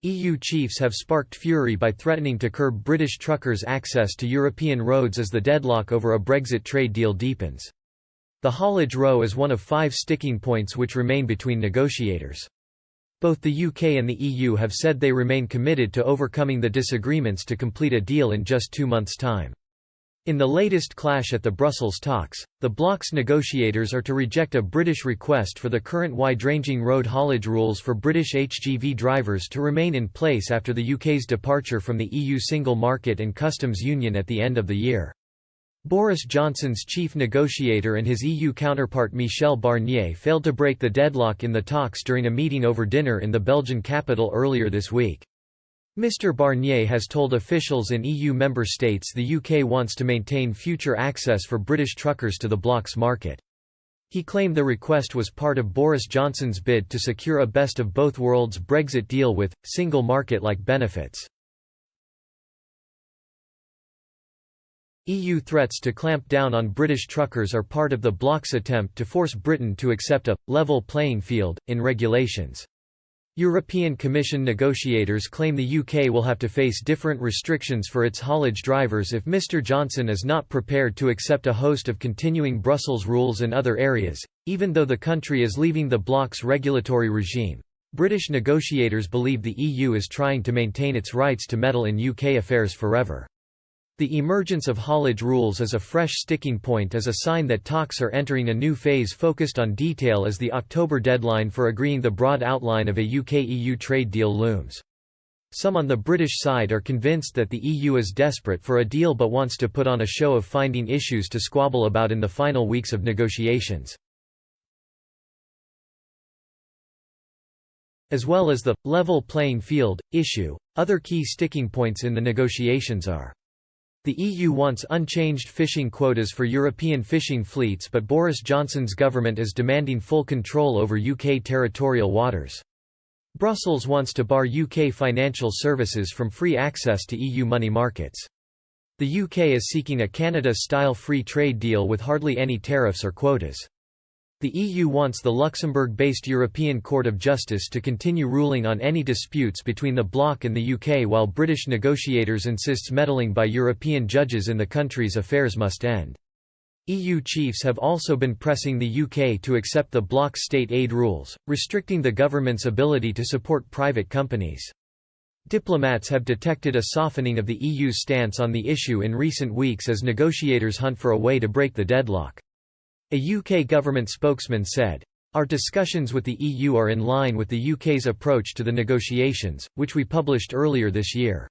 EU chiefs have sparked fury by threatening to curb British truckers' access to European roads as the deadlock over a Brexit trade deal deepens. The haulage row is one of 5 sticking points which remain between negotiators. Both the UK and the EU have said they remain committed to overcoming the disagreements to complete a deal in just 2 months' time. In the latest clash at the Brussels talks, the bloc's negotiators are to reject a British request for the current wide-ranging road haulage rules for British HGV drivers to remain in place after the UK's departure from the EU single market and customs union at the end of the year. Boris Johnson's chief negotiator and his EU counterpart Michel Barnier failed to break the deadlock in the talks during a meeting over dinner in the Belgian capital earlier this week. Mr. Barnier has told officials in EU member states the UK wants to maintain future access for British truckers to the bloc's market. He claimed the request was part of Boris Johnson's bid to secure a best of both worlds Brexit deal with single market-like benefits. EU threats to clamp down on British truckers are part of the bloc's attempt to force Britain to accept a level playing field in regulations. European Commission negotiators claim the UK will have to face different restrictions for its haulage drivers if Mr. Johnson is not prepared to accept a host of continuing Brussels rules in other areas, even though the country is leaving the bloc's regulatory regime. British negotiators believe the EU is trying to maintain its rights to meddle in UK affairs forever. The emergence of haulage rules as a fresh sticking point is a sign that talks are entering a new phase focused on detail as the October deadline for agreeing the broad outline of a UK-EU trade deal looms. Some on the British side are convinced that the EU is desperate for a deal but wants to put on a show of finding issues to squabble about in the final weeks of negotiations. As well as the level playing field issue, other key sticking points in the negotiations are: the EU wants unchanged fishing quotas for European fishing fleets, but Boris Johnson's government is demanding full control over UK territorial waters. Brussels wants to bar UK financial services from free access to EU money markets. The UK is seeking a Canada-style free trade deal with hardly any tariffs or quotas. The EU wants the Luxembourg-based European Court of Justice to continue ruling on any disputes between the bloc and the UK, while British negotiators insist meddling by European judges in the country's affairs must end. EU chiefs have also been pressing the UK to accept the bloc's state aid rules, restricting the government's ability to support private companies. Diplomats have detected a softening of the EU's stance on the issue in recent weeks as negotiators hunt for a way to break the deadlock. A UK government spokesman said, "Our discussions with the EU are in line with the UK's approach to the negotiations, which we published earlier this year."